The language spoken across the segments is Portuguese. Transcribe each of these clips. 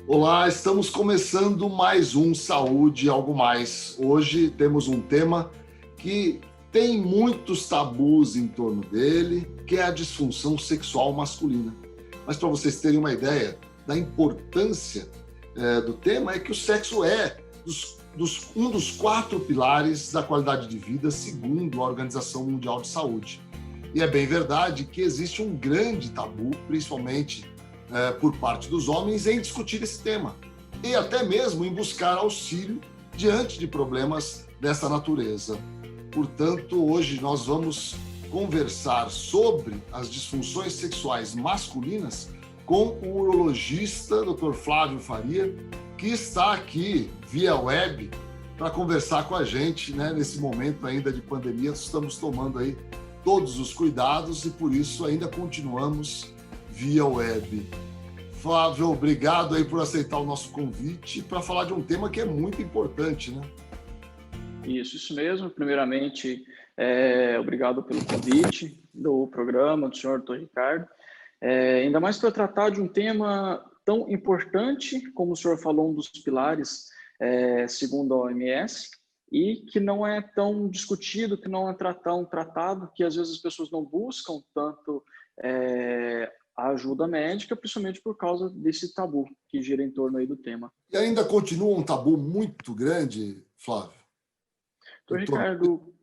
Olá, estamos começando mais um Saúde e Algo Mais. Hoje temos um tema que tem muitos tabus em torno dele, que é a disfunção sexual masculina. Mas para vocês terem uma ideia da importância do tema, é que o sexo é um dos 4 pilares da qualidade de vida, segundo a Organização Mundial de Saúde. E é bem verdade que existe um grande tabu, principalmente por parte dos homens, em discutir esse tema e até mesmo em buscar auxílio diante de problemas dessa natureza. Portanto, hoje nós vamos conversar sobre as disfunções sexuais masculinas com o urologista Dr. Flávio Faria, que está aqui via web para conversar com a gente, né? Nesse momento ainda de pandemia, estamos tomando aí todos os cuidados e por isso ainda continuamos via web. Flávio, obrigado aí por aceitar o nosso convite para falar de um tema que é muito importante, né? Isso mesmo. Primeiramente, obrigado pelo convite do programa, do senhor Dr. Ricardo. Ainda mais para tratar de um tema tão importante, como o senhor falou, um dos pilares, segundo a OMS, e que não é tão discutido, que não é tão tratado, que às vezes as pessoas não buscam tanto a ajuda médica, principalmente por causa desse tabu que gira em torno aí do tema. E ainda continua um tabu muito grande, Flávio? Doutor Ricardo,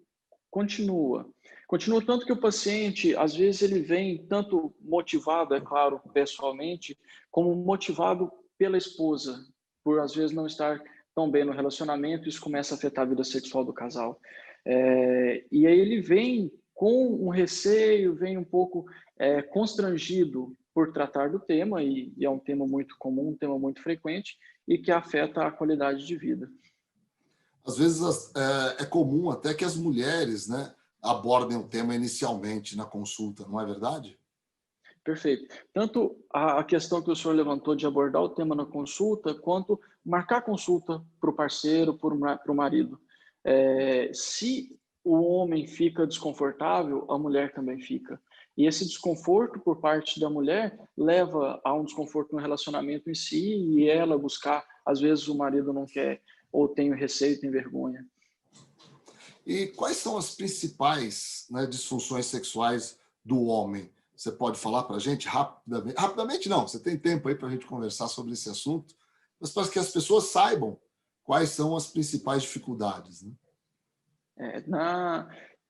continua. Continua tanto que o paciente, às vezes, ele vem tanto motivado, é claro, pessoalmente, como motivado pela esposa, por às vezes não estar tão bem no relacionamento, isso começa a afetar a vida sexual do casal. E aí ele vem com um receio, vem um pouco constrangido por tratar do tema, e é um tema muito comum, um tema muito frequente, e que afeta a qualidade de vida. Às vezes é comum até que as mulheres, né, abordem o tema inicialmente na consulta, não é verdade? Perfeito. Tanto a questão que o senhor levantou de abordar o tema na consulta, quanto marcar consulta para o parceiro, para o marido. Se o homem fica desconfortável, a mulher também fica. E esse desconforto por parte da mulher leva a um desconforto no relacionamento em si, e ela buscar, às vezes o marido não quer, ou tem receio, tem vergonha. E quais são as principais, né, disfunções sexuais do homem? Você pode falar para a gente rapidamente? Rapidamente não, você tem tempo aí para a gente conversar sobre esse assunto, mas para que as pessoas saibam quais são as principais dificuldades, né?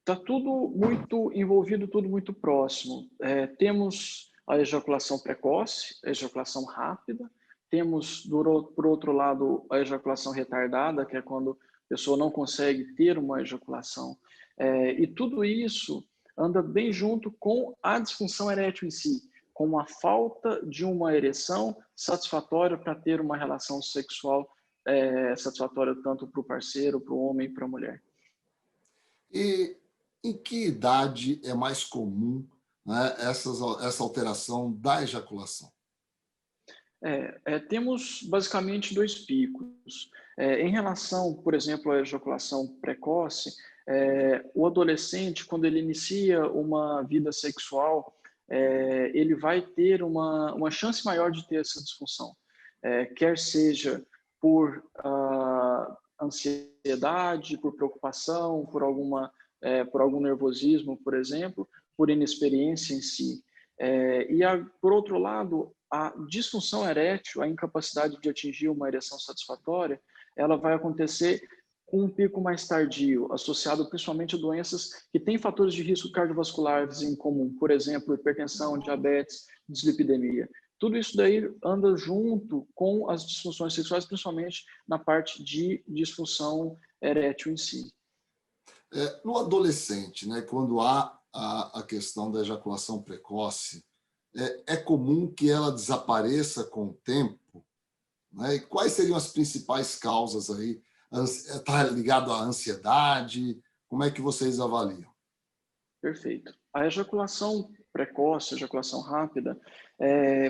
Tá tudo muito envolvido, tudo muito próximo. Temos a ejaculação precoce, a ejaculação rápida, temos, por outro lado, a ejaculação retardada, que é quando a pessoa não consegue ter uma ejaculação. E tudo isso anda bem junto com a disfunção erétil em si, com a falta de uma ereção satisfatória para ter uma relação sexual satisfatória tanto para o parceiro, para o homem e para a mulher. E em que idade é mais comum, né, essa alteração da ejaculação? Temos basicamente 2 picos. Em relação, por exemplo, à ejaculação precoce, o adolescente, quando ele inicia uma vida sexual, ele vai ter uma chance maior de ter essa disfunção. Quer seja por ansiedade, por preocupação, por algum nervosismo, por exemplo, por inexperiência em si. Por outro lado, a disfunção erétil, a incapacidade de atingir uma ereção satisfatória, ela vai acontecer com um pico mais tardio, associado principalmente a doenças que têm fatores de risco cardiovasculares em comum, por exemplo, hipertensão, diabetes, dislipidemia. Tudo isso daí anda junto com as disfunções sexuais, principalmente na parte de disfunção erétil em si. No adolescente, né, quando há a questão da ejaculação precoce, é comum que ela desapareça com o tempo, né? E quais seriam as principais causas aí? Está ligado à ansiedade? Como é que vocês avaliam? Perfeito. A ejaculação precoce, a ejaculação rápida,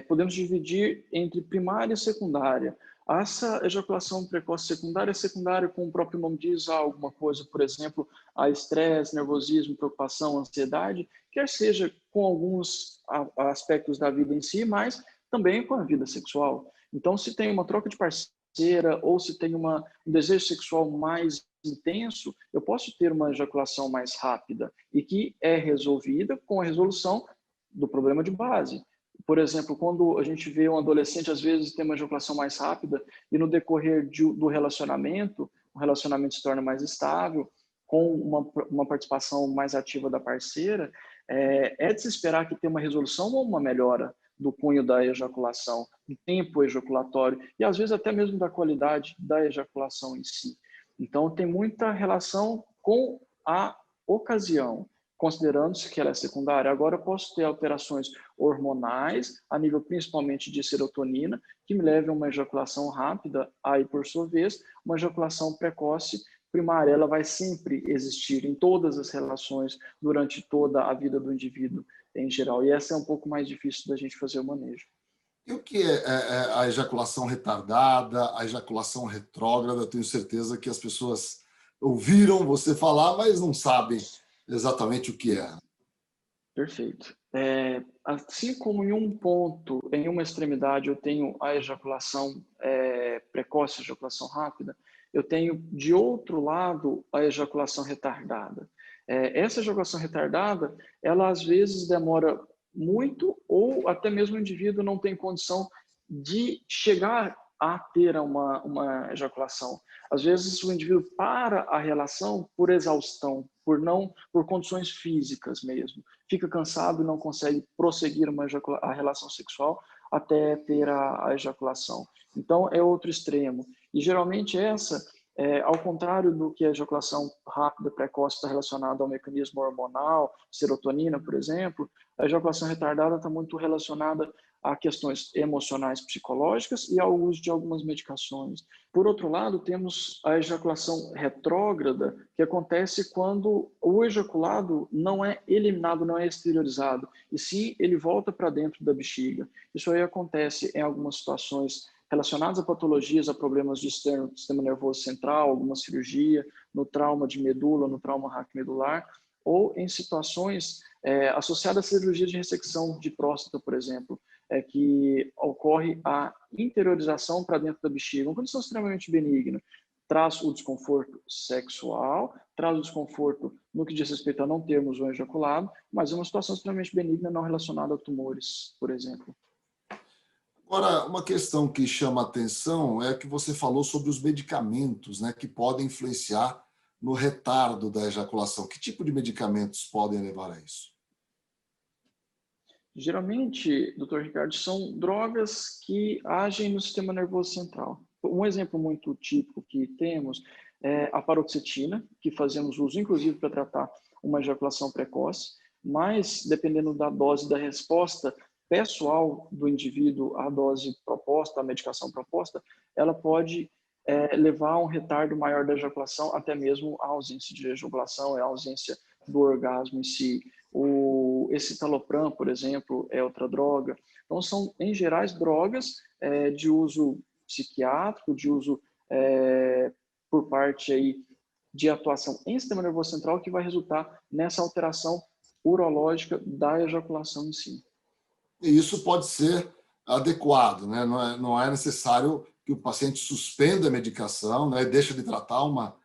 podemos dividir entre primária e secundária. Essa ejaculação precoce secundária, como o próprio nome diz, há alguma coisa, por exemplo, a estresse, nervosismo, preocupação, ansiedade, quer seja com alguns aspectos da vida em si, mas também com a vida sexual. Então, se tem uma troca de parceira ou se tem um desejo sexual mais intenso, eu posso ter uma ejaculação mais rápida e que é resolvida com a resolução do problema de base. Por exemplo, quando a gente vê um adolescente, às vezes, tem uma ejaculação mais rápida e no decorrer do relacionamento, o relacionamento se torna mais estável, com uma participação mais ativa da parceira, é de se esperar que tenha uma resolução ou uma melhora do cunho da ejaculação, do tempo ejaculatório e, às vezes, até mesmo da qualidade da ejaculação em si. Então, tem muita relação com a ocasião, considerando-se que ela é secundária. Agora, eu posso ter alterações hormonais, a nível principalmente de serotonina, que me levam a uma ejaculação rápida, aí, por sua vez, uma ejaculação precoce primária. Ela vai sempre existir em todas as relações, durante toda a vida do indivíduo em geral. E essa é um pouco mais difícil da gente fazer o manejo. E o que é a ejaculação retardada, a ejaculação retrógrada? Eu tenho certeza que as pessoas ouviram você falar, mas não sabem exatamente o que é. Perfeito. Assim como em um ponto, em uma extremidade, eu tenho a ejaculação precoce, a ejaculação rápida, eu tenho, de outro lado, a ejaculação retardada. Essa ejaculação retardada, ela às vezes demora muito ou até mesmo o indivíduo não tem condição de chegar a ter uma ejaculação. Às vezes o indivíduo para a relação por exaustão, por condições físicas mesmo. Fica cansado e não consegue prosseguir a relação sexual até ter a ejaculação. Então, é outro extremo. E, geralmente, ao contrário do que a ejaculação rápida, precoce, está relacionada ao mecanismo hormonal, serotonina, por exemplo, a ejaculação retardada está muito relacionada a questões emocionais, psicológicas e ao uso de algumas medicações. Por outro lado, temos a ejaculação retrógrada, que acontece quando o ejaculado não é eliminado, não é exteriorizado, e sim ele volta para dentro da bexiga. Isso aí acontece em algumas situações relacionadas a patologias, a problemas de sistema nervoso central, alguma cirurgia, no trauma de medula, no trauma raquimedular, ou em situações associadas à cirurgia de ressecção de próstata, por exemplo, que ocorre a interiorização para dentro da bexiga, uma condição extremamente benigna. Traz o desconforto sexual, traz o desconforto no que diz respeito a não termos um ejaculado, mas é uma situação extremamente benigna não relacionada a tumores, por exemplo. Agora, uma questão que chama a atenção é que você falou sobre os medicamentos, né, que podem influenciar no retardo da ejaculação. Que tipo de medicamentos podem levar a isso? Geralmente, doutor Ricardo, são drogas que agem no sistema nervoso central. Um exemplo muito típico que temos é a paroxetina, que fazemos uso, inclusive, para tratar uma ejaculação precoce, mas, dependendo da dose da resposta pessoal do indivíduo à dose proposta, à medicação proposta, ela pode levar a um retardo maior da ejaculação, até mesmo a ausência de ejaculação, a ausência do orgasmo em si. O escitalopram, por exemplo, é outra droga. Então, são, em geral, drogas de uso psiquiátrico, de uso por parte aí de atuação em sistema nervoso central, que vai resultar nessa alteração urológica da ejaculação em si. E isso pode ser adequado, né? Não é necessário que o paciente suspenda a medicação, né? Deixa de tratar uma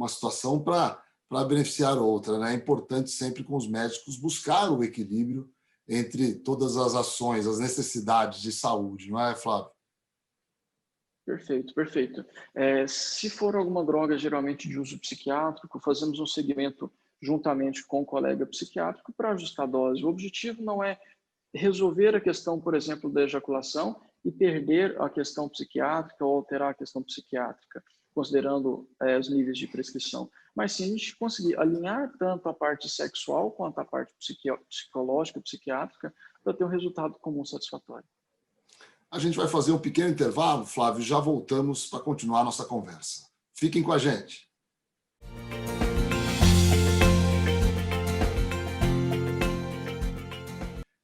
situação para beneficiar outra, né? É importante sempre com os médicos buscar o equilíbrio entre todas as ações, as necessidades de saúde, não é, Flávio? Perfeito, perfeito. Se for alguma droga geralmente de uso psiquiátrico, fazemos um segmento juntamente com o colega psiquiátrico para ajustar a dose. O objetivo não é resolver a questão, por exemplo, da ejaculação e perder a questão psiquiátrica ou alterar a questão psiquiátrica, considerando os níveis de prescrição. Mas sim, a gente conseguir alinhar tanto a parte sexual quanto a parte psicológica, psiquiátrica, para ter um resultado comum satisfatório. A gente vai fazer um pequeno intervalo, Flávio, e já voltamos para continuar a nossa conversa. Fiquem com a gente.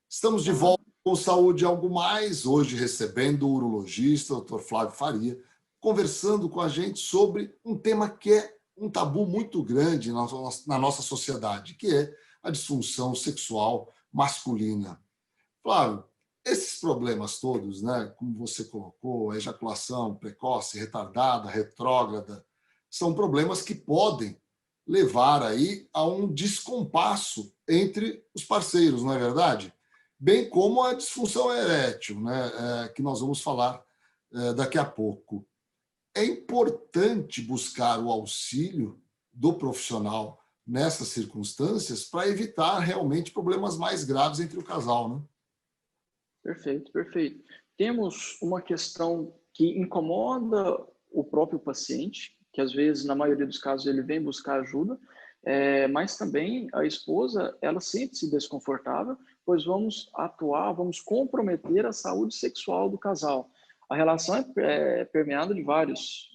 Estamos de volta com Saúde Algo Mais, hoje recebendo o urologista, Dr. Flávio Faria, conversando com a gente sobre um tema que é um tabu muito grande na nossa sociedade, que é a disfunção sexual masculina. Flávio, Esses problemas todos, né, como você colocou, a ejaculação precoce, retardada, retrógrada, são problemas que podem levar aí a um descompasso entre os parceiros, não é verdade? Bem como a disfunção erétil, né, que nós vamos falar daqui a pouco. É importante buscar o auxílio do profissional nessas circunstâncias para evitar realmente problemas mais graves entre o casal, né? Perfeito, perfeito. Temos uma questão que incomoda o próprio paciente, que às vezes, na maioria dos casos, ele vem buscar ajuda, mas também a esposa, ela sente-se desconfortável, pois vamos atuar, vamos comprometer a saúde sexual do casal. A relação é permeada de vários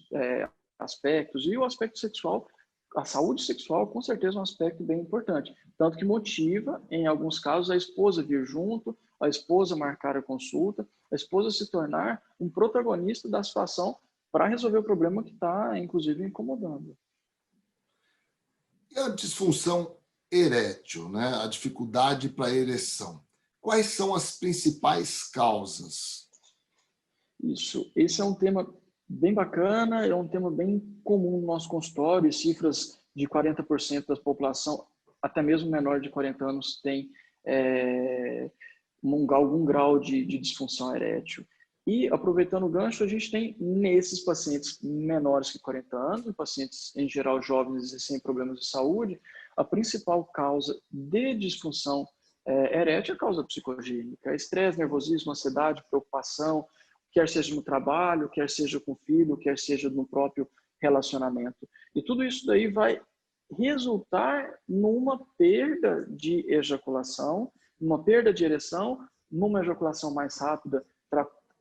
aspectos, e o aspecto sexual, a saúde sexual, com certeza, é um aspecto bem importante. Tanto que motiva, em alguns casos, a esposa vir junto, a esposa marcar a consulta, a esposa se tornar um protagonista da situação para resolver o problema que está, inclusive, incomodando. E a disfunção erétil, né? A dificuldade para a ereção. Quais são as principais causas? Isso. Esse é um tema bem bacana, é um tema bem comum no nosso consultório, cifras de 40% da população, até mesmo menor de 40 anos, tem algum grau de disfunção erétil. E, aproveitando o gancho, a gente tem nesses pacientes menores que 40 anos, pacientes em geral jovens e sem problemas de saúde, a principal causa de disfunção erétil é a causa psicogênica, estresse, nervosismo, ansiedade, preocupação, quer seja no trabalho, quer seja com o filho, quer seja no próprio relacionamento. E tudo isso daí vai resultar numa perda de ejaculação, numa perda de ereção, numa ejaculação mais rápida,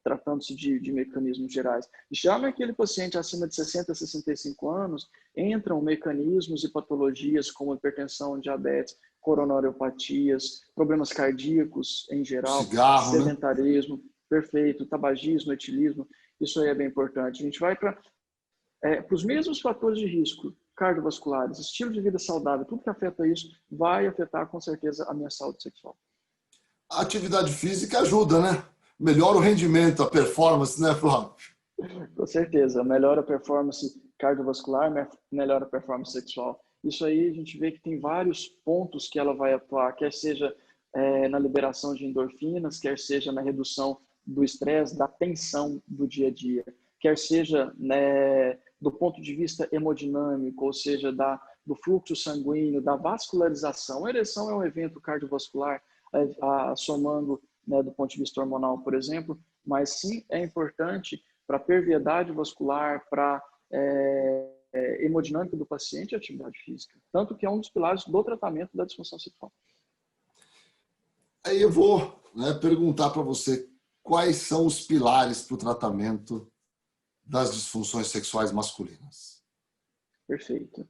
tratando-se de mecanismos gerais. Já naquele paciente acima de 60 a 65 anos, entram mecanismos e patologias como hipertensão, diabetes, coronariopatias, problemas cardíacos em geral, Cigarro, né? sedentarismo, perfeito, tabagismo, etilismo, isso aí é bem importante. A gente vai para os mesmos fatores de risco cardiovasculares, estilo de vida saudável, tudo que afeta isso vai afetar com certeza a minha saúde sexual. A atividade física ajuda, né? Melhora o rendimento, a performance, né, Flávio? Com certeza, melhora a performance cardiovascular, melhora a performance sexual. Isso aí a gente vê que tem vários pontos que ela vai atuar, quer seja na liberação de endorfinas, quer seja na redução do estresse, da tensão do dia a dia, quer seja do ponto de vista hemodinâmico, ou seja, do fluxo sanguíneo, da vascularização. A ereção é um evento cardiovascular, somando do ponto de vista hormonal, por exemplo, mas sim é importante para a perviedade vascular, para hemodinâmica do paciente e atividade física. Tanto que é um dos pilares do tratamento da disfunção sexual. Aí eu vou perguntar para você quais são os pilares para o tratamento das disfunções sexuais masculinas. Perfeito.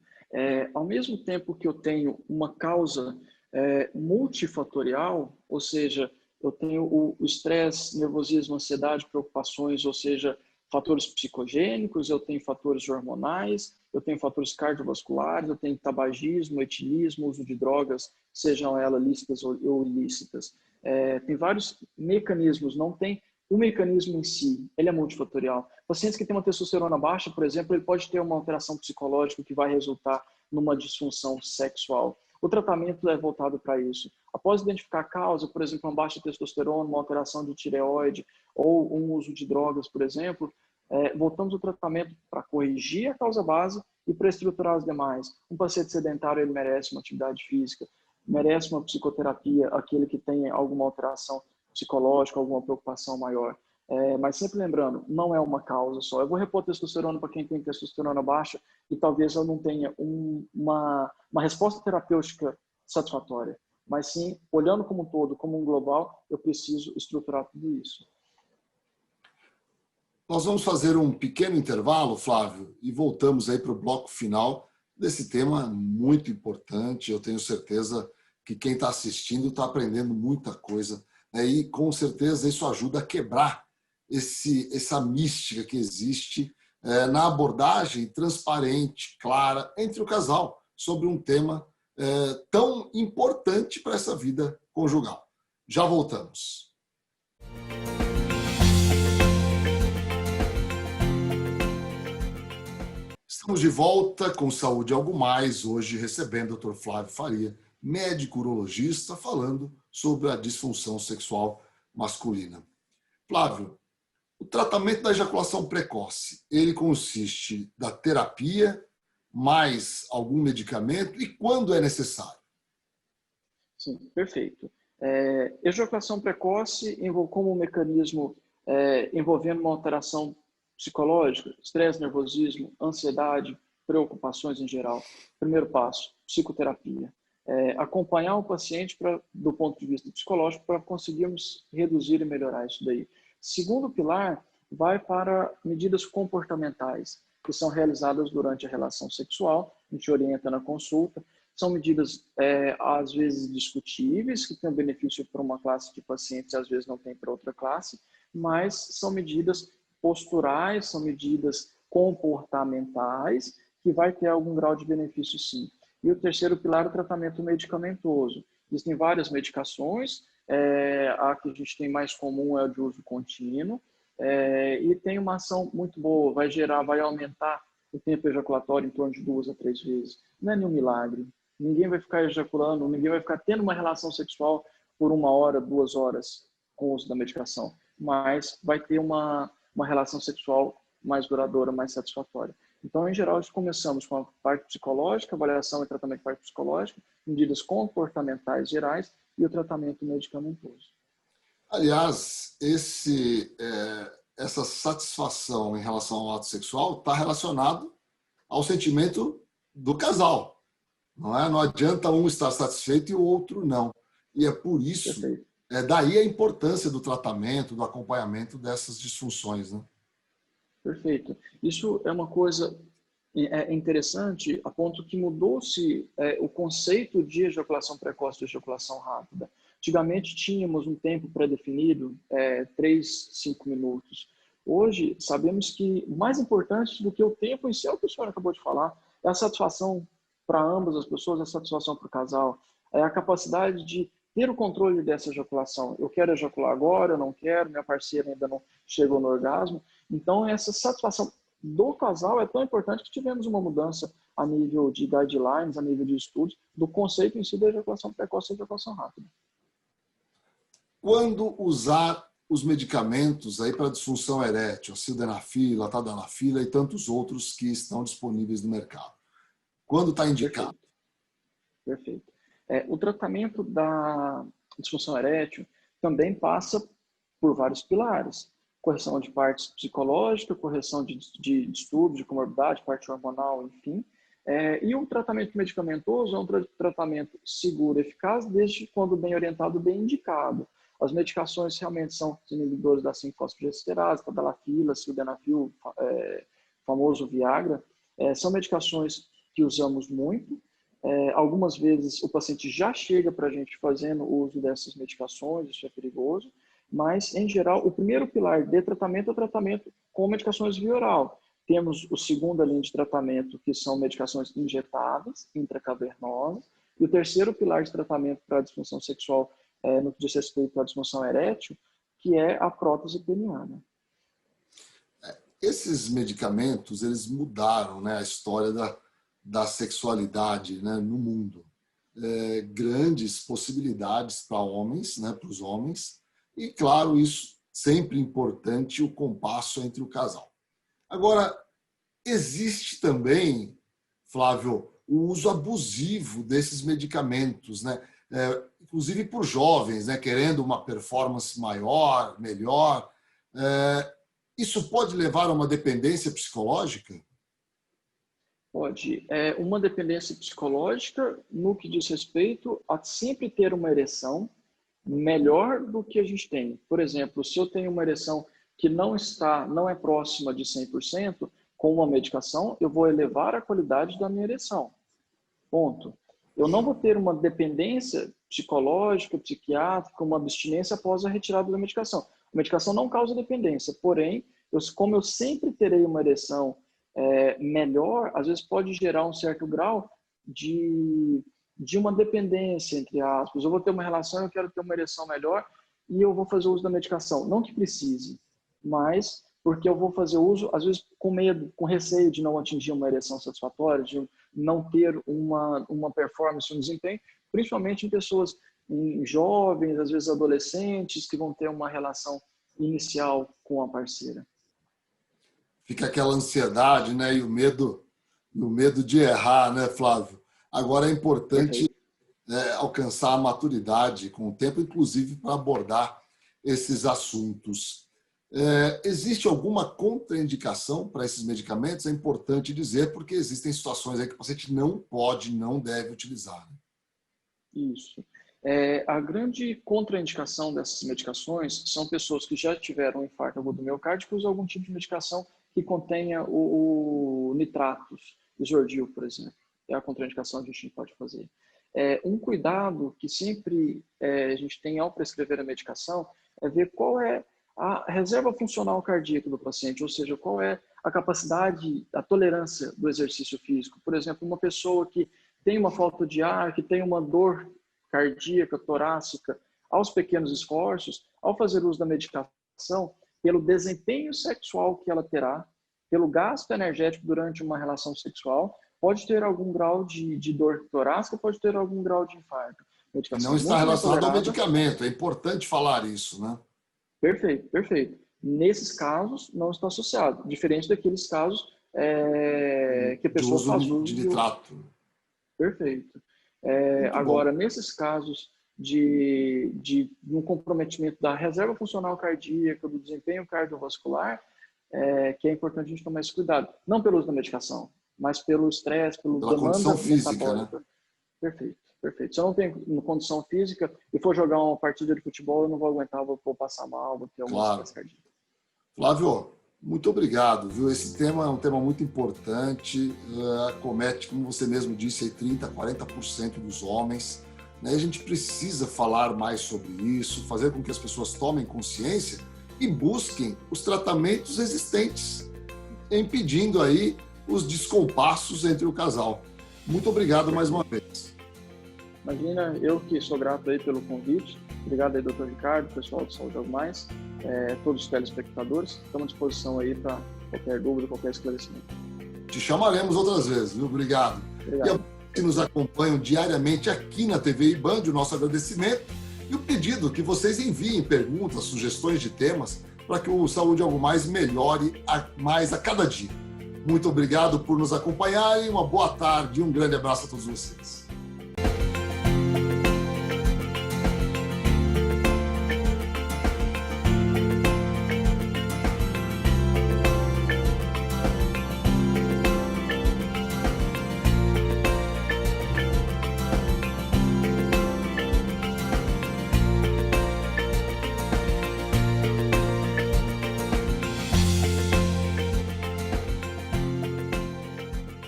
Ao mesmo tempo que eu tenho uma causa multifatorial, ou seja, eu tenho o estresse, nervosismo, ansiedade, preocupações, ou seja, fatores psicogênicos, eu tenho fatores hormonais, eu tenho fatores cardiovasculares, eu tenho tabagismo, etilismo, uso de drogas, sejam elas lícitas ou ilícitas. Tem vários mecanismos, não tem o mecanismo em si, ele é multifatorial. Pacientes que têm uma testosterona baixa, por exemplo, ele pode ter uma alteração psicológica que vai resultar numa disfunção sexual. O tratamento é voltado para isso. Após identificar a causa, por exemplo, uma baixa testosterona, uma alteração de tireoide ou um uso de drogas, por exemplo, voltamos ao tratamento para corrigir a causa base e para estruturar as demais. Um paciente sedentário, ele merece uma atividade física, merece uma psicoterapia, aquele que tem alguma alteração psicológica, alguma preocupação maior. Mas sempre lembrando, não é uma causa só. Eu vou repor testosterona para quem tem testosterona baixa e talvez eu não tenha uma resposta terapêutica satisfatória. Mas sim, olhando como um todo, como um global, eu preciso estruturar tudo isso. Nós vamos fazer um pequeno intervalo, Flávio, e voltamos aí para o bloco final desse tema muito importante. Eu tenho certeza que quem está assistindo está aprendendo muita coisa, né? E com certeza isso ajuda a quebrar essa mística que existe na abordagem transparente, clara, entre o casal, sobre um tema tão importante para essa vida conjugal. Já voltamos. Estamos de volta com Saúde Algo Mais, hoje recebendo o Dr. Flávio Faria, médico urologista, falando sobre a disfunção sexual masculina. Flávio, o tratamento da ejaculação precoce, ele consiste da terapia mais algum medicamento e quando é necessário? Sim, perfeito. Ejaculação precoce como um mecanismo envolvendo uma alteração psicológica, estresse, nervosismo, ansiedade, preocupações em geral. Primeiro passo, psicoterapia. Acompanhar o paciente do ponto de vista psicológico para conseguirmos reduzir e melhorar isso daí. Segundo pilar, vai para medidas comportamentais, que são realizadas durante a relação sexual, a gente orienta na consulta. São medidas, às vezes, discutíveis, que têm um benefício para uma classe de pacientes e às vezes não tem para outra classe, mas são medidas posturais, são medidas comportamentais, que vai ter algum grau de benefício sim. E o terceiro pilar é o tratamento medicamentoso. Existem várias medicações, a que a gente tem mais comum é a de uso contínuo, e tem uma ação muito boa, vai aumentar o tempo ejaculatório em torno de 2 a 3 vezes. Não é nenhum milagre. Ninguém vai ficar ejaculando, ninguém vai ficar tendo uma relação sexual por 1 hora, 2 horas com o uso da medicação, mas vai ter uma relação sexual mais duradoura, mais satisfatória. Então, em geral, nós começamos com a parte psicológica, avaliação e tratamento de parte psicológica, medidas comportamentais gerais e o tratamento medicamentoso. Aliás, essa satisfação em relação ao ato sexual está relacionado ao sentimento do casal. Não é? Não adianta um estar satisfeito e o outro não. E é por isso, daí a importância do tratamento, do acompanhamento dessas disfunções, né? Perfeito. Isso é uma coisa interessante, a ponto que mudou-se o conceito de ejaculação precoce e ejaculação rápida. Antigamente tínhamos um tempo pré-definido, 3, 5 minutos. Hoje, sabemos que mais importante do que o tempo em si, é o que o senhor acabou de falar, é a satisfação para ambas as pessoas, a satisfação para o casal, é a capacidade de ter o controle dessa ejaculação. Eu quero ejacular agora, eu não quero, minha parceira ainda não chegou no orgasmo. Então, essa satisfação do casal é tão importante que tivemos uma mudança a nível de guidelines, a nível de estudos, do conceito em si da ejaculação precoce e ejaculação rápida. Quando usar os medicamentos aí para disfunção erétil, sildenafila, tadalafila e tantos outros que estão disponíveis no mercado? Quando está indicado? Perfeito. O tratamento da disfunção erétil também passa por vários pilares. Correção de parte psicológica, correção de distúrbios, de comorbidade, parte hormonal, enfim. E o tratamento medicamentoso é um tratamento seguro, eficaz, desde quando bem orientado, bem indicado. As medicações realmente são os inibidores da 5-fosfodiesterase, tadalafila, sildenafil, famoso Viagra. São medicações que usamos muito. Algumas vezes o paciente já chega para a gente fazendo o uso dessas medicações, isso é perigoso, mas, em geral, o primeiro pilar de tratamento é o tratamento com medicações via oral. Temos o segundo linha de tratamento, que são medicações injetáveis, intracavernosas, e o terceiro pilar de tratamento para a disfunção sexual, no que diz respeito à disfunção erétil, que é a prótese peniana. Esses medicamentos, eles mudaram, né, a história da sexualidade, né, no mundo. Grandes possibilidades para homens, né, para os homens, e, claro, isso sempre importante, o compasso entre o casal. Agora, existe também, Flávio, o uso abusivo desses medicamentos, né? Inclusive por jovens, né, querendo uma performance maior, melhor. Isso pode levar a uma dependência psicológica? Pode. Uma dependência psicológica no que diz respeito a sempre ter uma ereção melhor do que a gente tem. Por exemplo, se eu tenho uma ereção que não é próxima de 100%, com uma medicação, eu vou elevar a qualidade da minha ereção. Ponto. Eu não vou ter uma dependência psicológica, psiquiátrica, uma abstinência após a retirada da medicação. A medicação não causa dependência, porém, como eu sempre terei uma ereção melhor, às vezes pode gerar um certo grau de uma dependência, entre aspas. Eu vou ter uma relação, eu quero ter uma ereção melhor, e eu vou fazer uso da medicação. Não que precise, mas porque eu vou fazer uso, às vezes, com medo, com receio de não atingir uma ereção satisfatória, de não ter uma performance, um desempenho, principalmente em pessoas em jovens, às vezes adolescentes, que vão ter uma relação inicial com a parceira. Fica aquela ansiedade, né? E o medo de errar, né, Flávio? Agora é importante alcançar a maturidade com o tempo, inclusive para abordar esses assuntos. Existe alguma contraindicação para esses medicamentos? É importante dizer, porque existem situações aí que o paciente não pode, não deve utilizar. Isso. A grande contraindicação dessas medicações são pessoas que já tiveram um infarto agudo do miocárdio que usam algum tipo de medicação que contenha o nitratos, isordil, por exemplo. É a contraindicação que a gente pode fazer. Um cuidado que sempre a gente tem ao prescrever a medicação é ver qual é a reserva funcional cardíaca do paciente, ou seja, qual é a capacidade, a tolerância do exercício físico. Por exemplo, uma pessoa que tem uma falta de ar, que tem uma dor cardíaca, torácica, aos pequenos esforços, ao fazer uso da medicação, pelo desempenho sexual que ela terá, pelo gasto energético durante uma relação sexual, pode ter algum grau de dor torácica, pode ter algum grau de infarto. Não está relacionado ao medicamento, é importante falar isso, né? Perfeito, perfeito. Nesses casos, não está associado, diferente daqueles casos que a pessoa faz uso de nitrato. Perfeito. Agora, nesses casos de um comprometimento da reserva funcional cardíaca, do desempenho cardiovascular, que é importante a gente tomar esse cuidado. Não pelo uso da medicação, mas pelo estresse, pela condição física, né? Perfeito, perfeito. Se eu não tenho condição física e for jogar uma partida de futebol, eu não vou aguentar, vou passar mal, vou ter uma estresse cardíaco. Flávio, muito obrigado, viu? Esse tema é um tema muito importante, acomete, como você mesmo disse, aí 30%, 40% dos homens. Né? A gente precisa falar mais sobre isso, fazer com que as pessoas tomem consciência e busquem os tratamentos existentes, impedindo aí os descompassos entre o casal. Muito obrigado mais uma vez. Imagina, eu que sou grato aí pelo convite. Obrigado aí, doutor Ricardo, pessoal do Saúde Algo Mais, todos os telespectadores. Estamos à disposição aí para qualquer dúvida, qualquer esclarecimento. Te chamaremos outras vezes, viu? Obrigado. E a que nos acompanham diariamente aqui na TV IBAND, o nosso agradecimento e o pedido que vocês enviem perguntas, sugestões de temas para que o Saúde Algo Mais melhore mais a cada dia. Muito obrigado por nos acompanharem, uma boa tarde e um grande abraço a todos vocês.